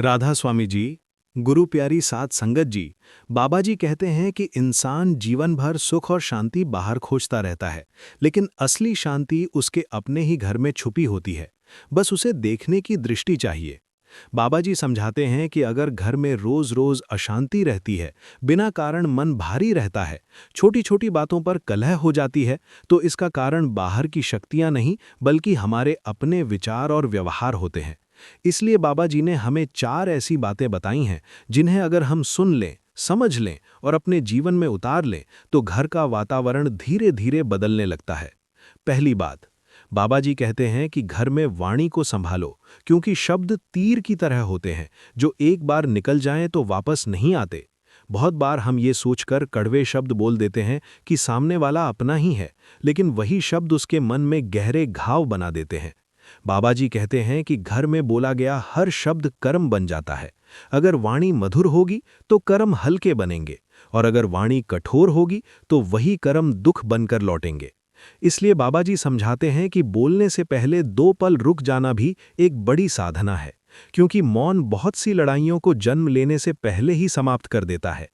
राधा स्वामी जी, गुरु प्यारी साध संगत जी, बाबा जी कहते हैं कि इंसान जीवन भर सुख और शांति बाहर खोजता रहता है, लेकिन असली शांति उसके अपने ही घर में छुपी होती है। बस उसे देखने की दृष्टि चाहिए। बाबा जी समझाते हैं कि अगर घर में रोज रोज अशांति रहती है, बिना कारण मन भारी रहता है, छोटी छोटी बातों पर कलह हो जाती है, तो इसका कारण बाहर की शक्तियां नहीं, बल्कि हमारे अपने विचार और व्यवहार होते हैं। इसलिए बाबा जी ने हमें 4 ऐसी बातें बताई हैं, जिन्हें अगर हम सुन लें, समझ लें और अपने जीवन में उतार लें, तो घर का वातावरण धीरे धीरे बदलने लगता है। पहली बात, बाबा जी कहते हैं कि घर में वाणी को संभालो, क्योंकि शब्द तीर की तरह होते हैं, जो एक बार निकल जाएं तो वापस नहीं आते। बहुत बार हम ये सोचकर कड़वे शब्द बोल देते हैं कि सामने वाला अपना ही है, लेकिन वही शब्द उसके मन में गहरे घाव बना देते हैं। बाबा जी कहते हैं कि घर में बोला गया हर शब्द कर्म बन जाता है। अगर वाणी मधुर होगी तो कर्म हल्के बनेंगे, और अगर वाणी कठोर होगी तो वही कर्म दुख बनकर लौटेंगे। इसलिए बाबा जी समझाते हैं कि बोलने से पहले 2 पल रुक जाना भी एक बड़ी साधना है, क्योंकि मौन बहुत सी लड़ाइयों को जन्म लेने से पहले ही समाप्त कर देता है।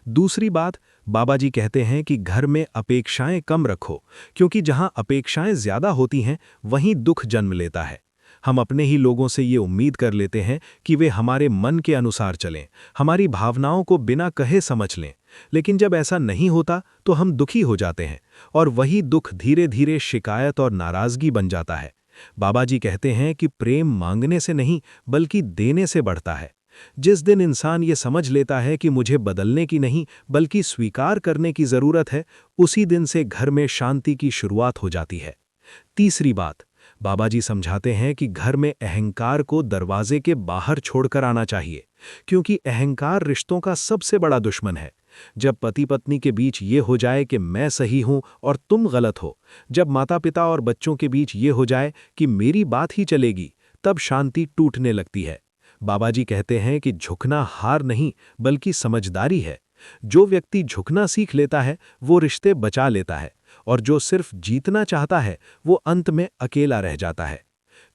दूसरी बात, बाबा जी कहते हैं कि घर में अपेक्षाएं कम रखो, क्योंकि जहां अपेक्षाएं ज्यादा होती हैं, वहीं दुख जन्म लेता है। हम अपने ही लोगों से ये उम्मीद कर लेते हैं कि वे हमारे मन के अनुसार चलें, हमारी भावनाओं को बिना कहे समझ लें। लेकिन जब ऐसा नहीं होता तो हम दुखी हो जाते हैं, और वही दुख धीरे धीरे शिकायत और नाराजगी बन जाता है। बाबा जी कहते हैं कि प्रेम मांगने से नहीं, बल्कि देने से बढ़ता है। जिस दिन इंसान ये समझ लेता है कि मुझे बदलने की नहीं, बल्कि स्वीकार करने की जरूरत है, उसी दिन से घर में शांति की शुरुआत हो जाती है। तीसरी बात, बाबा जी समझाते हैं कि घर में अहंकार को दरवाजे के बाहर छोड़कर आना चाहिए, क्योंकि अहंकार रिश्तों का सबसे बड़ा दुश्मन है। जब पति पत्नी के बीच ये हो जाए कि मैं सही हूं और तुम गलत हो, जब माता पिता और बच्चों के बीच ये हो जाए कि मेरी बात ही चलेगी, तब शांति टूटने लगती है। बाबा जी कहते हैं कि झुकना हार नहीं, बल्कि समझदारी है। जो व्यक्ति झुकना सीख लेता है, वो रिश्ते बचा लेता है, और जो सिर्फ जीतना चाहता है, वो अंत में अकेला रह जाता है।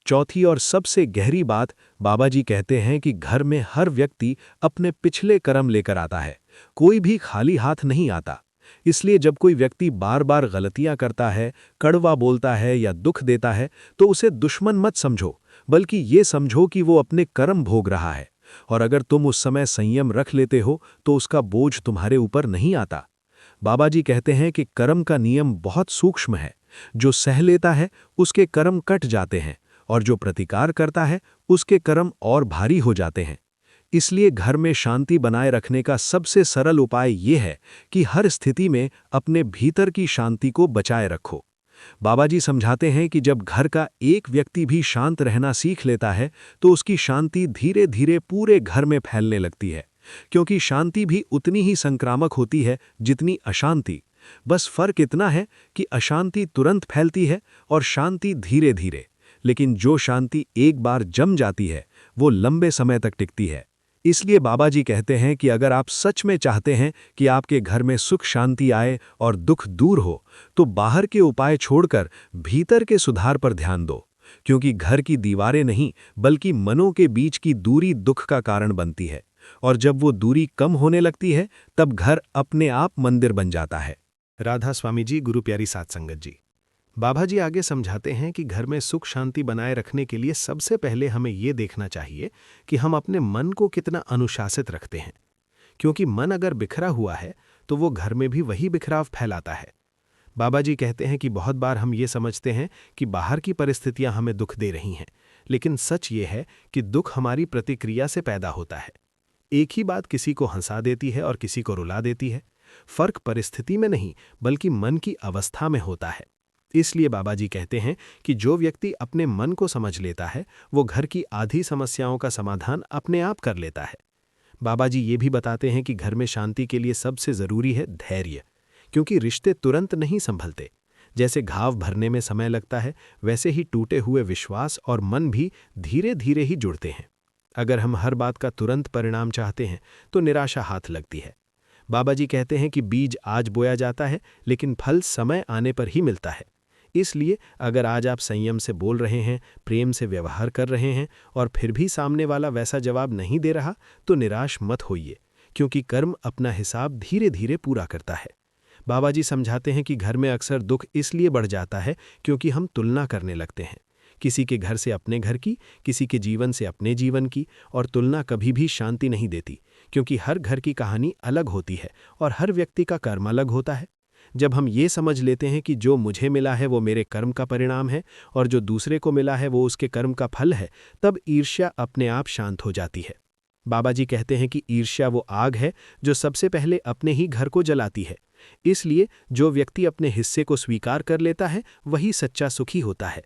चौथी और सबसे गहरी बात, बाबा जी कहते हैं कि घर में हर व्यक्ति अपने पिछले कर्म लेकर आता है, कोई भी खाली हाथ नहीं आता। इसलिए जब कोई व्यक्ति बार बार गलतियां करता है, कड़वा बोलता है या दुख देता है, तो उसे दुश्मन मत समझो, बल्कि ये समझो कि वो अपने कर्म भोग रहा है। और अगर तुम उस समय संयम रख लेते हो, तो उसका बोझ तुम्हारे ऊपर नहीं आता। बाबा जी कहते हैं कि कर्म का नियम बहुत सूक्ष्म है। जो सह लेता है, उसके कर्म कट जाते हैं, और जो प्रतिकार करता है, उसके कर्म और भारी हो जाते हैं। इसलिए घर में शांति बनाए रखने का सबसे सरल उपाय ये है कि हर स्थिति में अपने भीतर की शांति को बचाए रखो। बाबा जी समझाते हैं कि जब घर का एक व्यक्ति भी शांत रहना सीख लेता है, तो उसकी शांति धीरे धीरे पूरे घर में फैलने लगती है, क्योंकि शांति भी उतनी ही संक्रामक होती है जितनी अशांति। बस फर्क इतना है कि अशांति तुरंत फैलती है और शांति धीरे धीरे, लेकिन जो शांति एक बार जम जाती है, वो लंबे समय तक टिकती है। इसलिए बाबा जी कहते हैं कि अगर आप सच में चाहते हैं कि आपके घर में सुख शांति आए और दुख दूर हो, तो बाहर के उपाय छोड़कर भीतर के सुधार पर ध्यान दो, क्योंकि घर की दीवारें नहीं, बल्कि मनों के बीच की दूरी दुख का कारण बनती है, और जब वो दूरी कम होने लगती है, तब घर अपने आप मंदिर बन जाता है। राधा स्वामी जी, गुरु प्यारी साध संगत जी, बाबा जी आगे समझाते हैं कि घर में सुख शांति बनाए रखने के लिए सबसे पहले हमें ये देखना चाहिए कि हम अपने मन को कितना अनुशासित रखते हैं, क्योंकि मन अगर बिखरा हुआ है तो वो घर में भी वही बिखराव फैलाता है। बाबा जी कहते हैं कि बहुत बार हम ये समझते हैं कि बाहर की परिस्थितियां हमें दुख दे रही हैं, लेकिन सच ये है कि दुख हमारी प्रतिक्रिया से पैदा होता है। एक ही बात किसी को हंसा देती है और किसी को रुला देती है। फर्क परिस्थिति में नहीं, बल्कि मन की अवस्था में होता है। इसलिए बाबा जी कहते हैं कि जो व्यक्ति अपने मन को समझ लेता है, वो घर की आधी समस्याओं का समाधान अपने आप कर लेता है। बाबा जी ये भी बताते हैं कि घर में शांति के लिए सबसे जरूरी है धैर्य, क्योंकि रिश्ते तुरंत नहीं संभलते। जैसे घाव भरने में समय लगता है, वैसे ही टूटे हुए विश्वास और मन भी धीरे धीरे ही जुड़ते हैं। अगर हम हर बात का तुरंत परिणाम चाहते हैं, तो निराशा हाथ लगती है। बाबा जी कहते हैं कि बीज आज बोया जाता है, लेकिन फल समय आने पर ही मिलता है। इसलिए अगर आज आप संयम से बोल रहे हैं, प्रेम से व्यवहार कर रहे हैं और फिर भी सामने वाला वैसा जवाब नहीं दे रहा, तो निराश मत होइए, क्योंकि कर्म अपना हिसाब धीरे धीरे पूरा करता है। बाबा जी समझाते हैं कि घर में अक्सर दुख इसलिए बढ़ जाता है क्योंकि हम तुलना करने लगते हैं, किसी के घर से अपने घर की, किसी के जीवन से अपने जीवन की। और तुलना कभी भी शांति नहीं देती, क्योंकि हर घर की कहानी अलग होती है और हर व्यक्ति का कर्म अलग होता है। जब हम ये समझ लेते हैं कि जो मुझे मिला है वो मेरे कर्म का परिणाम है और जो दूसरे को मिला है वो उसके कर्म का फल है, तब ईर्ष्या अपने आप शांत हो जाती है। बाबा जी कहते हैं कि ईर्ष्या वो आग है जो सबसे पहले अपने ही घर को जलाती है। इसलिए जो व्यक्ति अपने हिस्से को स्वीकार कर लेता है वही सच्चा सुखी होता है।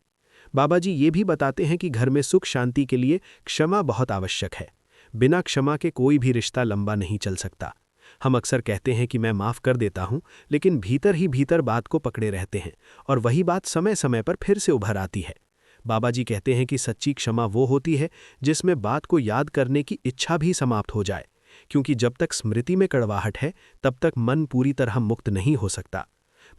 बाबा जी ये भी बताते हैं कि घर में सुख शांति के लिए क्षमा बहुत आवश्यक है। बिना क्षमा के कोई भी रिश्ता लंबा नहीं चल सकता। हम अक्सर कहते हैं कि मैं माफ़ कर देता हूं, लेकिन भीतर ही भीतर बात को पकड़े रहते हैं और वही बात समय समय पर फिर से उभर आती है। बाबा जी कहते हैं कि सच्ची क्षमा वो होती है जिसमें बात को याद करने की इच्छा भी समाप्त हो जाए, क्योंकि जब तक स्मृति में कड़वाहट है तब तक मन पूरी तरह मुक्त नहीं हो सकता।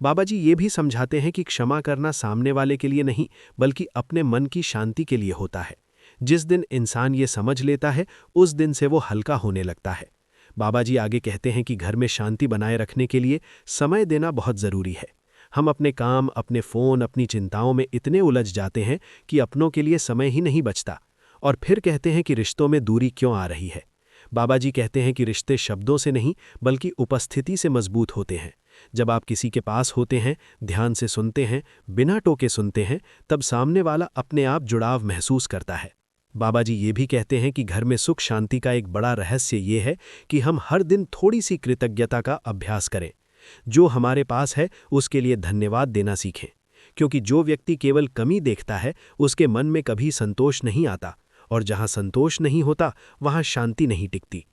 बाबा जी ये भी समझाते हैं कि क्षमा करना सामने वाले के लिए नहीं, बल्कि अपने मन की शांति के लिए होता है। जिस दिन इंसान ये समझ लेता है उस दिन से वो हल्का होने लगता है। बाबा जी आगे कहते हैं कि घर में शांति बनाए रखने के लिए समय देना बहुत ज़रूरी है। हम अपने काम, अपने फ़ोन, अपनी चिंताओं में इतने उलझ जाते हैं कि अपनों के लिए समय ही नहीं बचता। और फिर कहते हैं कि रिश्तों में दूरी क्यों आ रही है। बाबा जी कहते हैं कि रिश्ते शब्दों से नहीं बल्कि उपस्थिति से मजबूत होते हैं। जब आप किसी के पास होते हैं, ध्यान से सुनते हैं, बिना टोके सुनते हैं, तब सामने वाला अपने आप जुड़ाव महसूस करता है। बाबा जी ये भी कहते हैं कि घर में सुख शांति का एक बड़ा रहस्य ये है कि हम हर दिन थोड़ी सी कृतज्ञता का अभ्यास करें। जो हमारे पास है उसके लिए धन्यवाद देना सीखें, क्योंकि जो व्यक्ति केवल कमी देखता है उसके मन में कभी संतोष नहीं आता, और जहां संतोष नहीं होता वहां शांति नहीं टिकती।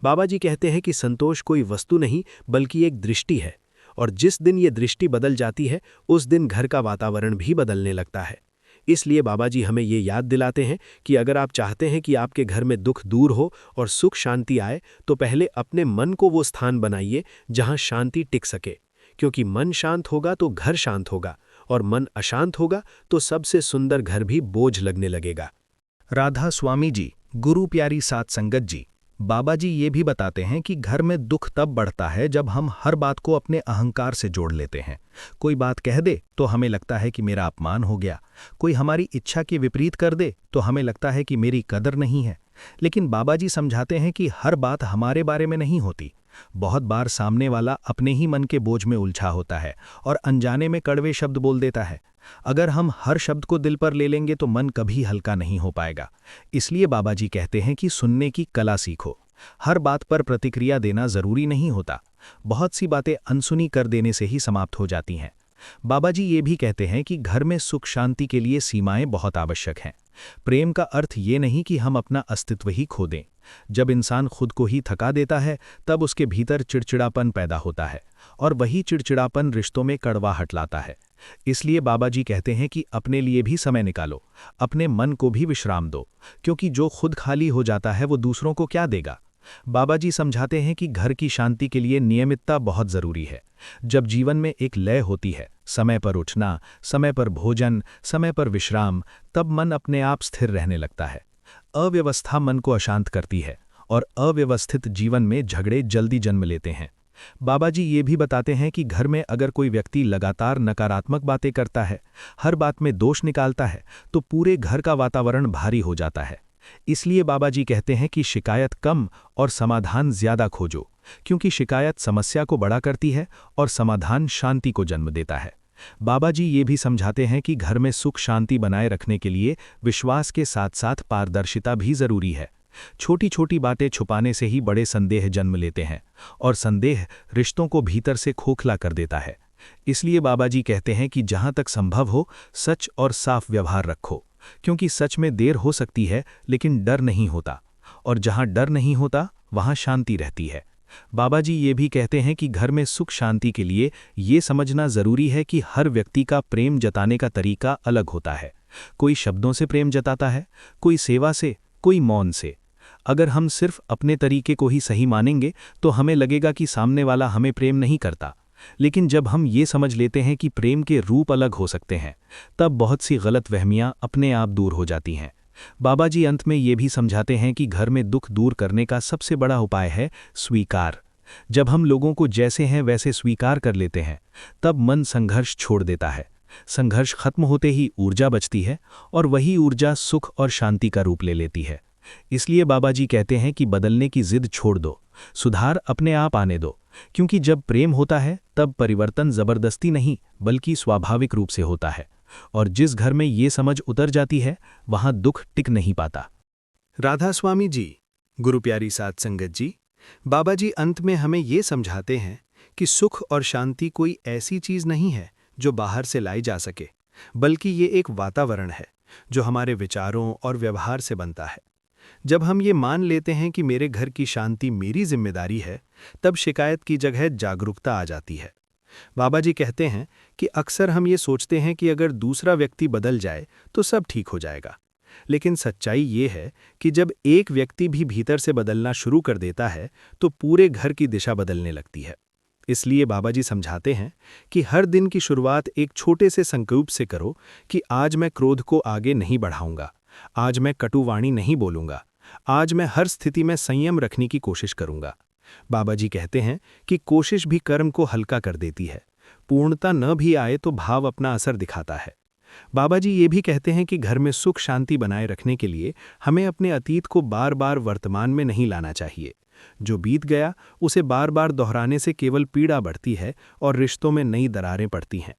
बाबा जी कहते हैं कि संतोष कोई वस्तु नहीं बल्कि एक दृष्टि है, और जिस दिन ये दृष्टि बदल जाती है उस दिन घर का वातावरण भी बदलने लगता है। इसलिए बाबा जी हमें ये याद दिलाते हैं कि अगर आप चाहते हैं कि आपके घर में दुख दूर हो और सुख शांति आए, तो पहले अपने मन को वो स्थान बनाइए जहां शांति टिक सके, क्योंकि मन शांत होगा तो घर शांत होगा, और मन अशांत होगा तो सबसे सुंदर घर भी बोझ लगने लगेगा। राधा स्वामी जी, गुरु प्यारी साध संगत जी, बाबा जी ये भी बताते हैं कि घर में दुख तब बढ़ता है जब हम हर बात को अपने अहंकार से जोड़ लेते हैं। कोई बात कह दे तो हमें लगता है कि मेरा अपमान हो गया, कोई हमारी इच्छा के विपरीत कर दे तो हमें लगता है कि मेरी कदर नहीं है। लेकिन बाबा जी समझाते हैं कि हर बात हमारे बारे में नहीं होती। बहुत बार सामने वाला अपने ही मन के बोझ में उलझा होता है और अनजाने में कड़वे शब्द बोल देता है। अगर हम हर शब्द को दिल पर ले लेंगे तो मन कभी हल्का नहीं हो पाएगा। इसलिए बाबा जी कहते हैं कि सुनने की कला सीखो। हर बात पर प्रतिक्रिया देना जरूरी नहीं होता। बहुत सी बातें अनसुनी कर देने से ही समाप्त हो जाती हैं। बाबा जी ये भी कहते हैं कि घर में सुख शांति के लिए सीमाएं बहुत आवश्यक हैं। प्रेम का अर्थ ये नहीं कि हम अपना अस्तित्व ही खो दें। जब इंसान खुद को ही थका देता है तब उसके भीतर चिड़चिड़ापन पैदा होता है, और वही चिड़चिड़ापन रिश्तों में कड़वाहट लाता है। इसलिए बाबा जी कहते हैं कि अपने लिए भी समय निकालो, अपने मन को भी विश्राम दो, क्योंकि जो खुद खाली हो जाता है वो दूसरों को क्या देगा। बाबा जी समझाते हैं कि घर की शांति के लिए नियमितता बहुत जरूरी है। जब जीवन में एक लय होती है, समय पर उठना, समय पर भोजन, समय पर विश्राम, तब मन अपने आप स्थिर रहने लगता है। अव्यवस्था मन को अशांत करती है और अव्यवस्थित जीवन में झगड़े जल्दी जन्म लेते हैं। बाबा जी ये भी बताते हैं कि घर में अगर कोई व्यक्ति लगातार नकारात्मक बातें करता है, हर बात में दोष निकालता है, तो पूरे घर का वातावरण भारी हो जाता है। इसलिए बाबा जी कहते हैं कि शिकायत कम और समाधान ज्यादा खोजो, क्योंकि शिकायत समस्या को बड़ा करती है और समाधान शांति को जन्म देता है। बाबा जी ये भी समझाते हैं कि घर में सुख शांति बनाए रखने के लिए विश्वास के साथ साथ पारदर्शिता भी जरूरी है। छोटी छोटी बातें छुपाने से ही बड़े संदेह जन्म लेते हैं, और संदेह रिश्तों को भीतर से खोखला कर देता है। इसलिए बाबा जी कहते हैं कि जहां तक संभव हो सच और साफ व्यवहार रखो, क्योंकि सच में देर हो सकती है लेकिन डर नहीं होता, और जहां डर नहीं होता वहां शांति रहती है। बाबा जी ये भी कहते हैं कि घर में सुख शांति के लिए ये समझना जरूरी है कि हर व्यक्ति का प्रेम जताने का तरीका अलग होता है। कोई शब्दों से प्रेम जताता है, कोई सेवा से, कोई मौन से। अगर हम सिर्फ अपने तरीके को ही सही मानेंगे तो हमें लगेगा कि सामने वाला हमें प्रेम नहीं करता, लेकिन जब हम ये समझ लेते हैं कि प्रेम के रूप अलग हो सकते हैं, तब बहुत सी गलत वहमियां अपने आप दूर हो जाती हैं। बाबा जी अंत में ये भी समझाते हैं कि घर में दुख दूर करने का सबसे बड़ा उपाय है स्वीकार। जब हम लोगों को जैसे हैं वैसे स्वीकार कर लेते हैं, तब मन संघर्ष छोड़ देता है। संघर्ष खत्म होते ही ऊर्जा बचती है और वही ऊर्जा सुख और शांति का रूप ले लेती है। इसलिए बाबा जी कहते हैं कि बदलने की जिद छोड़ दो, सुधार अपने आप आने दो, क्योंकि जब प्रेम होता है तब परिवर्तन जबरदस्ती नहीं बल्कि स्वाभाविक रूप से होता है। और जिस घर में ये समझ उतर जाती है वहां दुख टिक नहीं पाता। राधा स्वामी जी, गुरु प्यारी साध संगत जी, बाबा जी अंत में हमें ये समझाते हैं कि सुख और शांति कोई ऐसी चीज नहीं है जो बाहर से लाई जा सके, बल्कि ये एक वातावरण है जो हमारे विचारों और व्यवहार से बनता है। जब हम ये मान लेते हैं कि मेरे घर की शांति मेरी जिम्मेदारी है, तब शिकायत की जगह जागरूकता आ जाती है। बाबा जी कहते हैं कि अक्सर हम ये सोचते हैं कि अगर दूसरा व्यक्ति बदल जाए तो सब ठीक हो जाएगा, लेकिन सच्चाई ये है कि जब एक व्यक्ति भी भीतर से बदलना शुरू कर देता है तो पूरे घर की दिशा बदलने लगती है। इसलिए बाबा जी समझाते हैं कि हर दिन की शुरुआत एक छोटे से संकल्प से करो कि आज मैं क्रोध को आगे नहीं बढ़ाऊंगा, आज मैं कटुवाणी नहीं बोलूंगा, आज मैं हर स्थिति में संयम रखने की कोशिश करूंगा। बाबा जी कहते हैं कि कोशिश भी कर्म को हल्का कर देती है। पूर्णता न भी आए तो भाव अपना असर दिखाता है। बाबा जी ये भी कहते हैं कि घर में सुख शांति बनाए रखने के लिए हमें अपने अतीत को बार बार वर्तमान में नहीं लाना चाहिए। जो बीत गया उसे बार बार दोहराने से केवल पीड़ा बढ़ती है और रिश्तों में नई दरारें पड़ती हैं।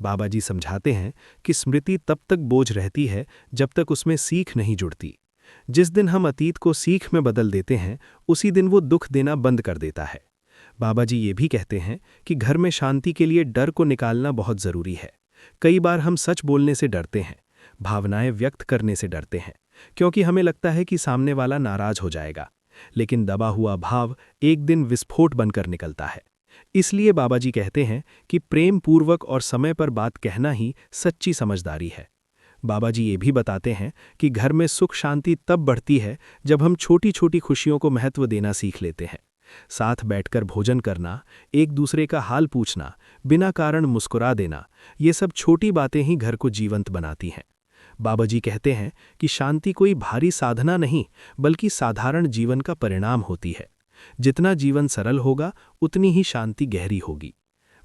बाबा जी समझाते हैं कि स्मृति तब तक बोझ रहती है जब तक उसमें सीख नहीं जुड़ती। जिस दिन हम अतीत को सीख में बदल देते हैं, उसी दिन वो दुख देना बंद कर देता है। बाबा जी ये भी कहते हैं कि घर में शांति के लिए डर को निकालना बहुत ज़रूरी है। कई बार हम सच बोलने से डरते हैं, भावनाएं व्यक्त करने से डरते हैं, क्योंकि हमें लगता है कि सामने वाला नाराज हो जाएगा। लेकिन दबा हुआ भाव एक दिन विस्फोट बनकर निकलता है। इसलिए बाबा जी कहते हैं कि प्रेम पूर्वक और समय पर बात कहना ही सच्ची समझदारी है। बाबा जी ये भी बताते हैं कि घर में सुख शांति तब बढ़ती है जब हम छोटी छोटी खुशियों को महत्व देना सीख लेते हैं। साथ बैठकर भोजन करना, एक दूसरे का हाल पूछना, बिना कारण मुस्कुरा देना, ये सब छोटी बातें ही घर को जीवंत बनाती हैं। बाबा जी कहते हैं कि शांति कोई भारी साधना नहीं बल्कि साधारण जीवन का परिणाम होती है। जितना जीवन सरल होगा उतनी ही शांति गहरी होगी।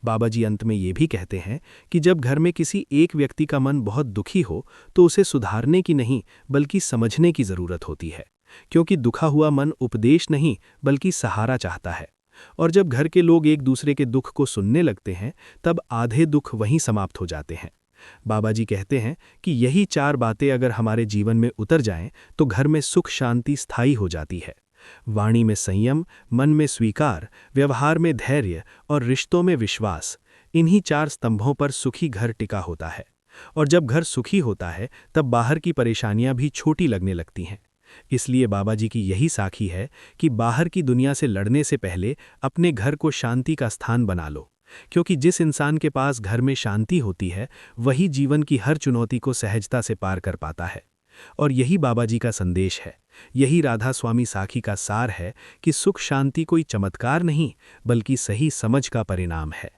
बाबा जी अंत में ये भी कहते हैं कि जब घर में किसी एक व्यक्ति का मन बहुत दुखी हो तो उसे सुधारने की नहीं बल्कि समझने की ज़रूरत होती है, क्योंकि दुखा हुआ मन उपदेश नहीं बल्कि सहारा चाहता है। और जब घर के लोग एक दूसरे के दुख को सुनने लगते हैं तब आधे दुख वहीं समाप्त हो जाते हैं। बाबा जी कहते हैं कि यही 4 बातें अगर हमारे जीवन में उतर जाएं तो घर में सुख शांति स्थायी हो जाती है। वाणी में संयम, मन में स्वीकार, व्यवहार में धैर्य और रिश्तों में विश्वास, इन्हीं 4 स्तंभों पर सुखी घर टिका होता है। और जब घर सुखी होता है तब बाहर की परेशानियां भी छोटी लगने लगती हैं। इसलिए बाबा जी की यही साखी है कि बाहर की दुनिया से लड़ने से पहले अपने घर को शांति का स्थान बना लो, क्योंकि जिस इंसान के पास घर में शांति होती है वही जीवन की हर चुनौती को सहजता से पार कर पाता है। और यही बाबा जी का संदेश है, यही राधा स्वामी साखी का सार है कि सुख शांति कोई चमत्कार नहीं बल्कि सही समझ का परिणाम है।